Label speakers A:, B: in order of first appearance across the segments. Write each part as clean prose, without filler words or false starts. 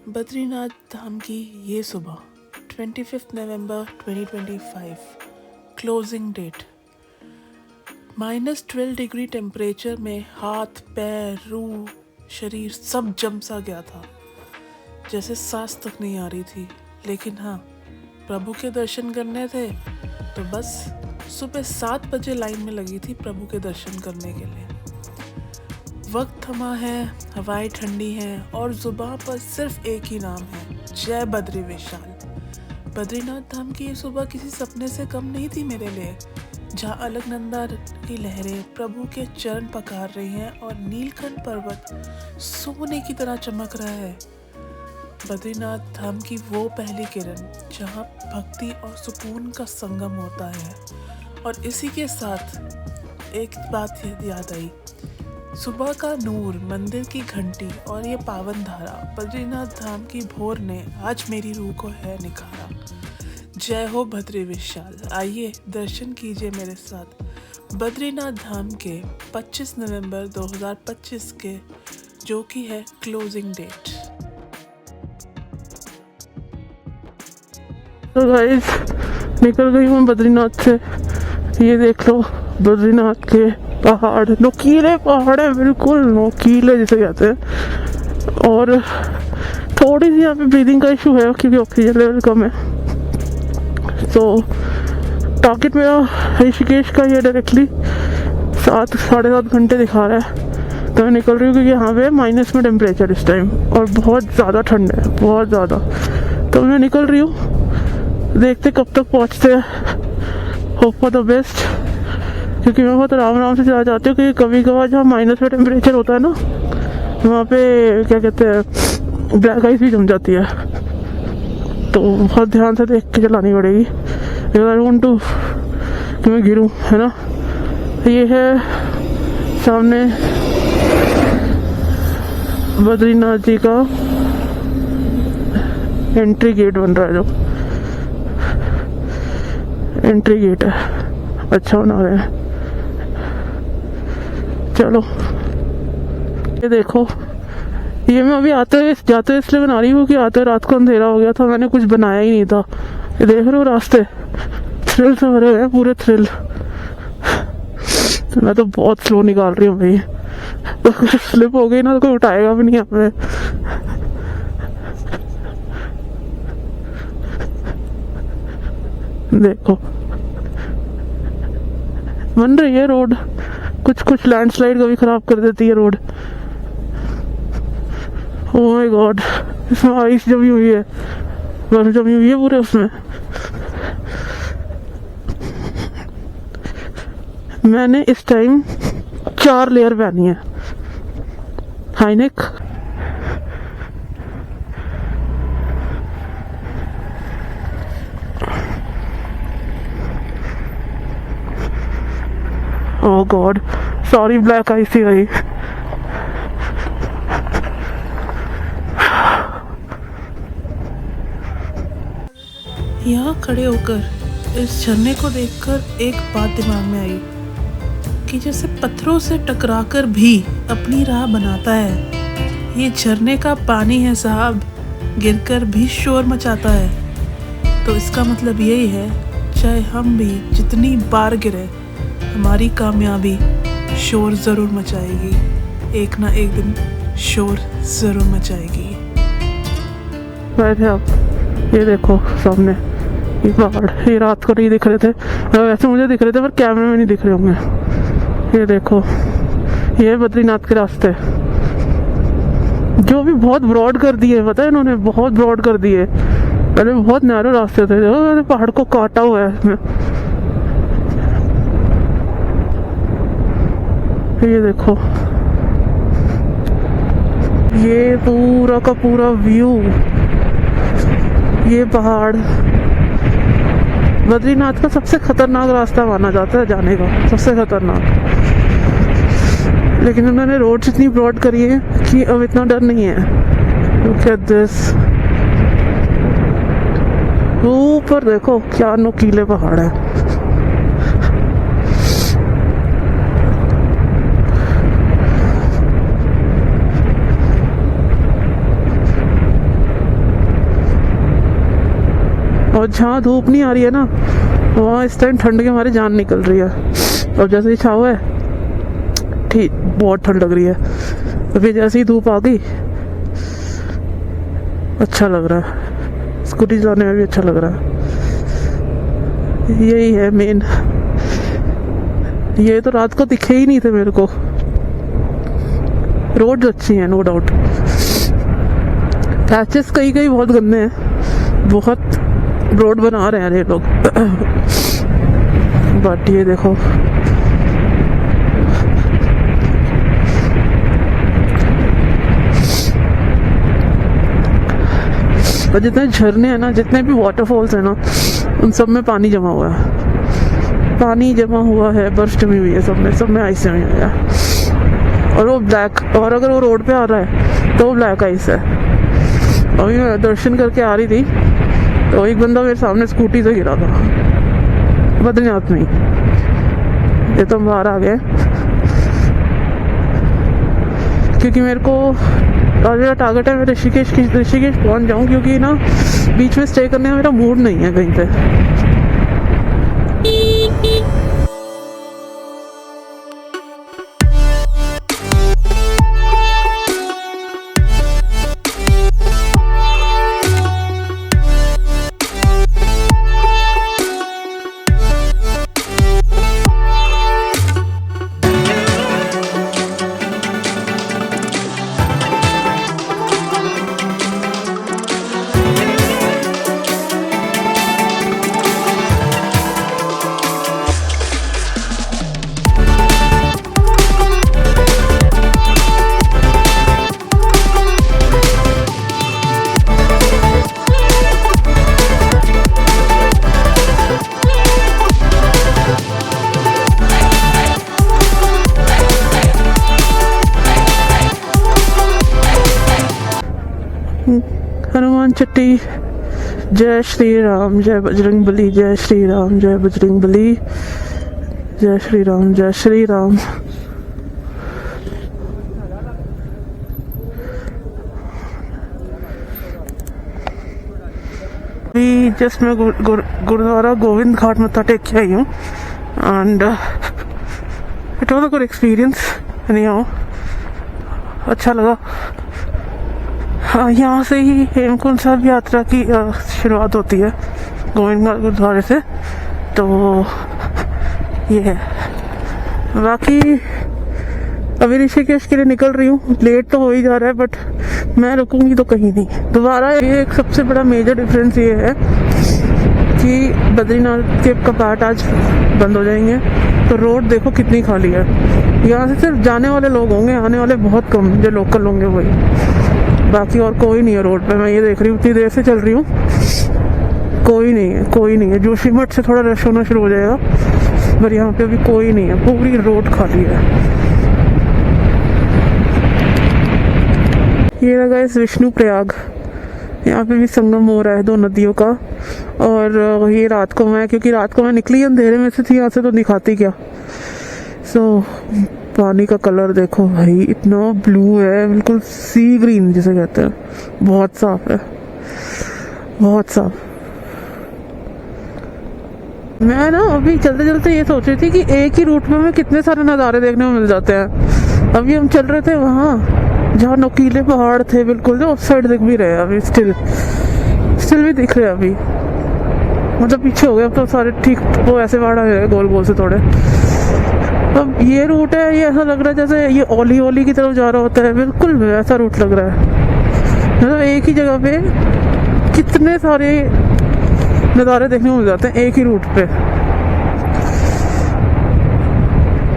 A: बद्रीनाथ धाम की ये सुबह 25 नवंबर 2025 क्लोजिंग डेट। -12 डिग्री टेम्परेचर में हाथ पैर रूह शरीर सब जम सा गया था, जैसे सांस तक नहीं आ रही थी। लेकिन हाँ, प्रभु के दर्शन करने थे तो बस सुबह 7 बजे लाइन में लगी थी प्रभु के दर्शन करने के लिए। वक्त थमा है, हवाएं ठंडी हैं और जुबान पर सिर्फ एक ही नाम है, जय बद्री विशाल। बद्रीनाथ धाम की ये सुबह किसी सपने से कम नहीं थी मेरे लिए, जहाँ अलकनंदा की लहरें प्रभु के चरण पखार रही हैं और नीलकंठ पर्वत सोने की तरह चमक रहा है। बद्रीनाथ धाम की वो पहली किरण जहाँ भक्ति और सुकून का संगम होता है। और इसी के साथ एक बात याद आई, सुबह का नूर, मंदिर की घंटी और ये पावन धारा, बद्रीनाथ धाम की भोर ने आज मेरी रूह को है निखारा। जय हो बद्री विशाल। आइए दर्शन कीजिए मेरे साथ बद्रीनाथ धाम के 25 नवंबर 2025 के, जो कि है क्लोजिंग डेट।
B: तो गाइस, निकल गई हूँ बद्रीनाथ से। ये देख लो बद्रीनाथ के पहाड़, नोकीले पहाड़ है, बिल्कुल नोकीले जिसे कहते हैं। और थोड़ी सी यहाँ पे ब्रीदिंग का इशू है क्योंकि ऑक्सीजन लेवल कम है। तो टारगेट मेरा ऋषिकेश का ये डायरेक्टली 7-7.5 घंटे दिखा रहा है। तो मैं निकल रही हूँ क्योंकि यहाँ पे माइनस में टेम्परेचर इस टाइम और बहुत ज़्यादा ठंड है, बहुत ज़्यादा। तो मैं निकल रही हूँ, देखते कब तक पहुँचते हैं। होप फॉर द बेस्ट, क्योंकि मैं बहुत आराम से चला जाती हूँ। क्योंकि कभी कभार जहाँ माइनस में टेम्परेचर होता है ना, वहाँ पे क्या कहते हैं, ब्लैक आइस भी जम जाती है। तो बहुत ध्यान से देख के चलानी पड़ेगी, आई वांट टू कि मैं गिरूँ, है ना। ये है सामने बद्रीनाथ जी का एंट्री गेट बन रहा है, जो एंट्री गेट है, अच्छा बना रहे हैं। चलो ये देखो, ये मैं अभी जाते इसलिए बना रही हूँ कि आते रात को अंधेरा हो गया था, मैंने कुछ बनाया ही नहीं था। ये देख रहे हो रास्ते थ्रिल से भरे हुए हैं, पूरे थ्रिल। मैं तो बहुत स्लो निकाल रही हूँ भाई, तो स्लिप हो गई ना तो कोई उठाएगा भी नहीं हमें। देखो बन रही है रोड, कुछ लैंडस्लाइड कभी खराब कर देती है रोड। ओह माय गॉड, इसमें आइस जमी हुई है, बर्फ जमी हुई है पूरे उसमें। मैंने इस टाइम 4 लेयर पहनी है, हाईनेक, ओह गॉड सॉरी, ब्लैक आइस थी भाई।
A: यहाँ खड़े होकर इस झरने को देखकर एक बात दिमाग में आई कि जैसे पत्थरों से टकराकर भी अपनी राह बनाता है, ये झरने का पानी है साहब, गिरकर भी शोर मचाता है। तो इसका मतलब यही है, चाहे हम भी जितनी बार गिरे, हमारी कामयाबी शोर ज़रूर मचाएगी, एक ना एक दिन शोर ज़रूर मचाएगी।
B: बैठे आप, ये देखो सामने ये पहाड़, ये रात को नहीं दिख रहे थे, वैसे मुझे दिख रहे थे पर कैमरे में नहीं दिख रहे होंगे। ये देखो, ये बद्रीनाथ के रास्ते जो भी बहुत ब्रॉड कर दिए, पता है इन्होंने बहुत ब्रॉड कर दिए। पहले बहुत नैरो रास्ते थे, जो पहाड़ को काटा हुआ है इसमें। ये देखो, ये पूरा का पूरा व्यू, ये पहाड़ बद्रीनाथ का सबसे खतरनाक रास्ता माना जाता है जाने का, सबसे खतरनाक। लेकिन उन्होंने रोड इतनी ब्रॉड करी है कि अब इतना डर नहीं है। लुक एट दिस, ऊपर देखो क्या नुकीले पहाड़ है। और जहाँ धूप नहीं आ रही है ना, वहाँ इस टाइम ठंड के मारे जान निकल रही है। और जैसे ही छाव है ठीक, बहुत ठंड लग रही है। तो फिर जैसे ही धूप आ गई अच्छा लग रहा है, स्कूटी चलाने में भी अच्छा लग रहा है। यही है मेन। ये तो रात को दिखे ही नहीं थे मेरे को। रोड अच्छी हैं नो डाउट, पैचेस कई कई बहुत गंदे हैं, बहुत रोड बना रहे हैं ये लोग। बट ये देखो और जितने झरने हैं ना, जितने भी वाटरफॉल्स हैं ना, उन सब में पानी जमा हुआ है, पानी जमा हुआ है, बर्फ जमी हुई है, सब में आइस जमी हुई है। और वो ब्लैक, और अगर वो रोड पे आ रहा है तो वो ब्लैक आइस है। अभी मैं दर्शन करके आ रही थी तो एक बंदा मेरे सामने स्कूटी से गिरा था, बद्रीनाथ में ही। ये तो हम बाहर आ गए क्योंकि मेरे को आज मेरा टारगेट है मैं ऋषिकेश पहुंच जाऊं, क्योंकि ना बीच में स्टे करने का मेरा मूड नहीं है कहीं पे। हनुमान चट्टी। जय श्री राम जय बजरंग बली, जय श्री राम जय बजरंग बली, जय श्री राम जय श्री राम। अभी जस्ट मैं गुरुद्वारा गोविंद घाट मत्था टेक के आई हूँ and it was a good experience. अच्छा लगा। यहाँ से ही हेमकुंड साहिब यात्रा की शुरुआत होती है गोविंद घाट गुरुद्वारे से, तो ये है। बाकी अभी ऋषिकेश के लिए निकल रही हूँ, लेट तो हो ही जा रहा है बट मैं रुकूंगी तो कहीं नहीं दोबारा। ये एक सबसे बड़ा मेजर डिफरेंस ये है कि बद्रीनाथ के कपाट आज बंद हो जाएंगे, तो रोड देखो कितनी खाली है। यहाँ से सिर्फ जाने वाले लोग होंगे, आने वाले बहुत कम, जो लोकल होंगे वही, बाकी और कोई नहीं है रोड पे। मैं ये देख रही हूँ, इतनी देर से चल रही हूँ, कोई नहीं है। जोशीमठ से थोड़ा रश होना शुरू हो जाएगा, पर यहाँ पे अभी कोई नहीं है, पूरी रोड खाली है। ये लगा इस विष्णु प्रयाग, यहाँ पे भी संगम हो रहा है दो नदियों का। और ये रात को मैं, क्योंकि रात को मैं निकली अंधेरे में से थी, यहाँ से तो दिखाती क्या। पानी का कलर देखो भाई, इतना ब्लू है, बिल्कुल सी ग्रीन जिसे कहते हैं, बहुत साफ है, बहुत साफ। मैं ना अभी चलते चलते ये सोच रही थी कि एक ही रूट में हमें कितने सारे नज़ारे देखने को मिल जाते हैं। अभी हम चल रहे थे वहाँ जहाँ नुकीले पहाड़ थे बिल्कुल, जो उस साइड दिख भी रहे हैं अभी, स्टिल भी दिख रहे हैं अभी, मतलब पीछे हो गए अब तो सारे, ठीक वो ऐसे पहाड़ आ गए गोल गोल से थोड़े। अब ये रूट है, ये ऐसा लग रहा है जैसे ये ओली की तरफ जा रहा होता है, बिल्कुल वैसा रूट लग रहा है। मतलब एक ही जगह पे कितने सारे नज़ारे देखने को मिल जाते हैं एक ही रूट पे।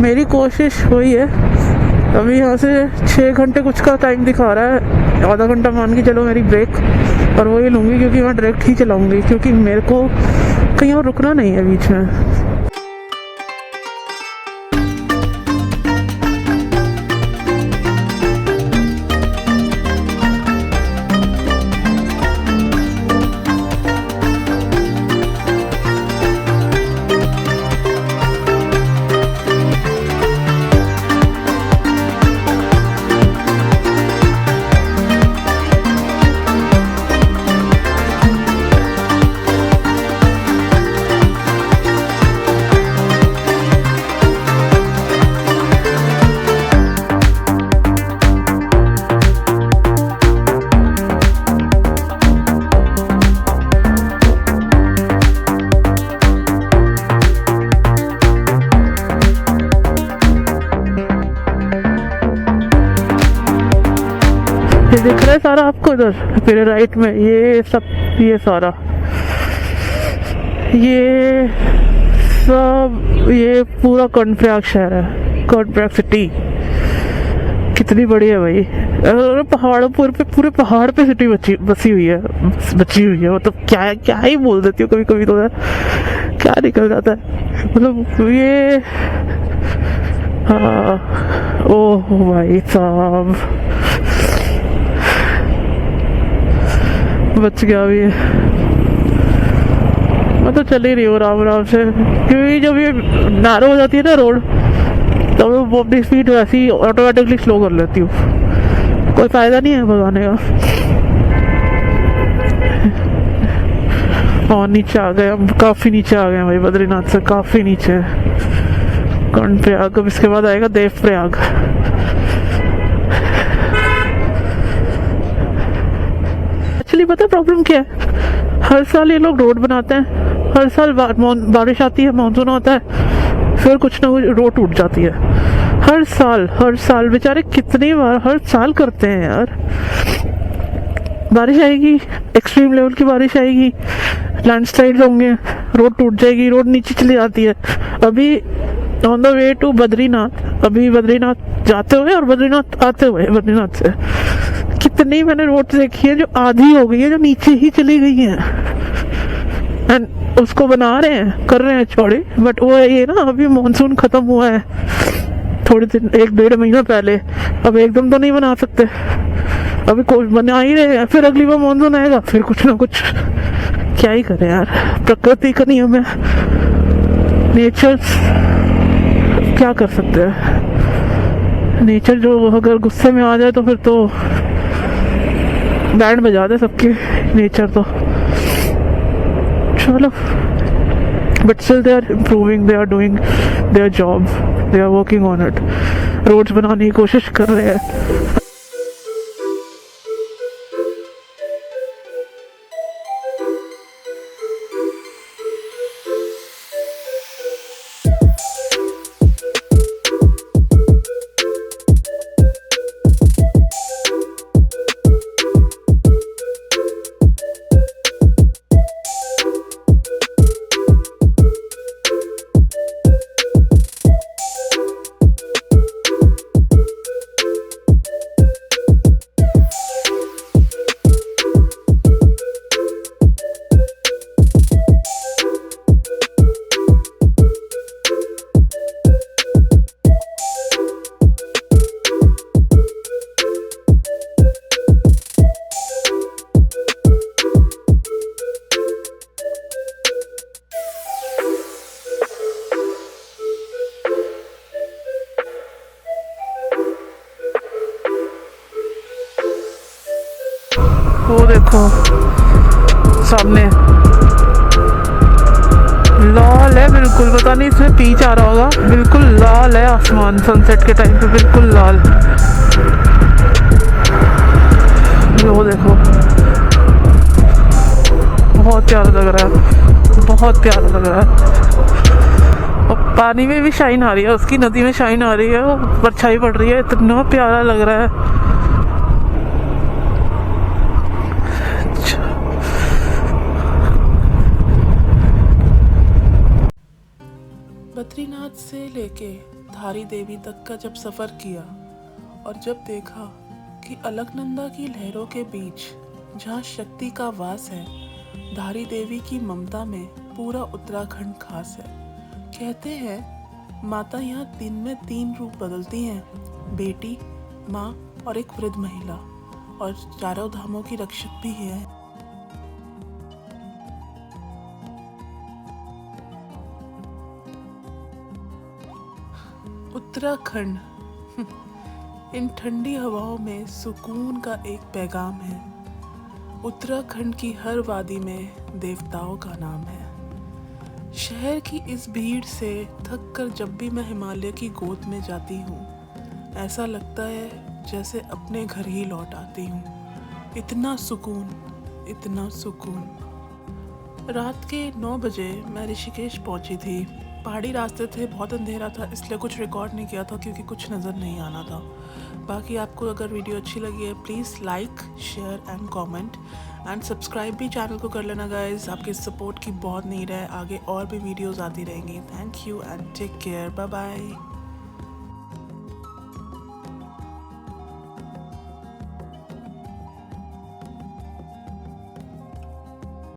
B: मेरी कोशिश वही है, अभी यहाँ से 6 घंटे कुछ का टाइम दिखा रहा है, आधा घंटा मान के चलो मेरी ब्रेक, और वही लूँगी क्योंकि मैं डायरेक्ट ही चलाऊँगी, क्योंकि मेरे को कहीं और रुकना नहीं है बीच में। है सारा आपको इधर मेरे राइट में, ये सब, ये सारा, ये सब, ये पूरा कर्णप्रयाग शहर है, कर्णप्रयाग सिटी। कितनी बड़ी है भाई, पहाड़ों पे, पूरे पहाड़ पे सिटी बसी हुई है, बची हुई है। मतलब क्या ही बोल देती हूँ कभी कभी तो, क्या निकल जाता है मतलब ये। हाँ, ओह भाई साहब, बच गया भी। मैं तो चल ही रही हूँ आराम आराम से, क्योंकि जब ये नैरो हो जाती है ना रोड, तो मैं अपनी स्पीड वैसे ही ऑटोमेटिकली स्लो कर लेती हूँ, कोई फायदा नहीं है भगाने का। और नीचे आ गए हम, काफी नीचे आ गए भाई, बद्रीनाथ से काफी नीचे। कर्णप्रयाग, अब इसके बाद आएगा देवप्रयाग। एक्चुअली पता है प्रॉब्लम क्या है, हर साल ये लोग रोड बनाते हैं, हर साल बारिश आती है, मानसून आता है, फिर कुछ ना कुछ रोड टूट जाती है। हर साल बेचारे कितनी बार हर साल करते हैं यार। बारिश आएगी, एक्सट्रीम लेवल की बारिश आएगी, लैंडस्लाइड होंगे, रोड टूट जाएगी, रोड नीचे चली जाती है। अभी on the way to Badrinath, अभी बद्रीनाथ जाते हुए और बद्रीनाथ आते हुए, बद्रीनाथ से कितनी मैंने रोड देखी है जो आधी हो गई है, जो नीचे ही चली गई है, एंड उसको बना रहे हैं, कर रहे हैं चौड़ी। बट वो ये ना, अभी मानसून खत्म हुआ है थोड़े दिन, 1-1.5 महीना पहले, अब एकदम तो नहीं बना सकते, अभी कोई बना ही रहे हैं, फिर अगली बार मानसून आएगा, फिर कुछ ना कुछ। क्या ही करें यार, प्रकृति का नियम है, नेचर, क्या कर सकते हैं। नेचर जो अगर गुस्से में आ जाए तो फिर तो बैंड बजा दे सबके, नेचर तो। चलो, but still they are improving, they are doing their job, they are working on it, roads बनाने की कोशिश कर रहे हैं। वो देखो सामने लाल है बिल्कुल, पता नहीं इसमें पीच आ रहा होगा, बिल्कुल लाल है आसमान सनसेट के टाइम पे, बिल्कुल लाल। वो देखो, बहुत प्यारा लग रहा है, बहुत प्यारा लग रहा है। और पानी में भी शाइन आ रही है, उसकी नदी में शाइन आ रही है, वो परछाई पड़ रही है, इतना प्यारा लग रहा है।
A: बद्रीनाथ से लेके धारी देवी तक का जब सफ़र किया और जब देखा कि अलकनंदा की लहरों के बीच जहाँ शक्ति का वास है, धारी देवी की ममता में पूरा उत्तराखंड खास है। कहते हैं माता यहाँ दिन में 3 रूप बदलती हैं, बेटी, माँ और एक वृद्ध महिला, और चारों धामों की रक्षक भी है। उत्तराखंड इन ठंडी हवाओं में सुकून का एक पैगाम है। उत्तराखंड की हर वादी में देवताओं का नाम है। शहर की इस भीड़ से थक कर जब भी मैं हिमालय की गोद में जाती हूँ, ऐसा लगता है जैसे अपने घर ही लौट आती हूँ। इतना सुकून, इतना सुकून। रात के 9 बजे मैं ऋषिकेश पहुँची थी पहाड़ी रास्ते थे, बहुत अंधेरा था, इसलिए कुछ रिकॉर्ड नहीं किया था क्योंकि कुछ नज़र नहीं आना था। बाकी आपको अगर वीडियो अच्छी लगी है please like, share and comment and subscribe भी चैनल को कर लेना गाइस। आपके सपोर्ट की बहुत नीड है, आगे और भी वीडियोस आती रहेंगी। Thank you and take care, bye bye.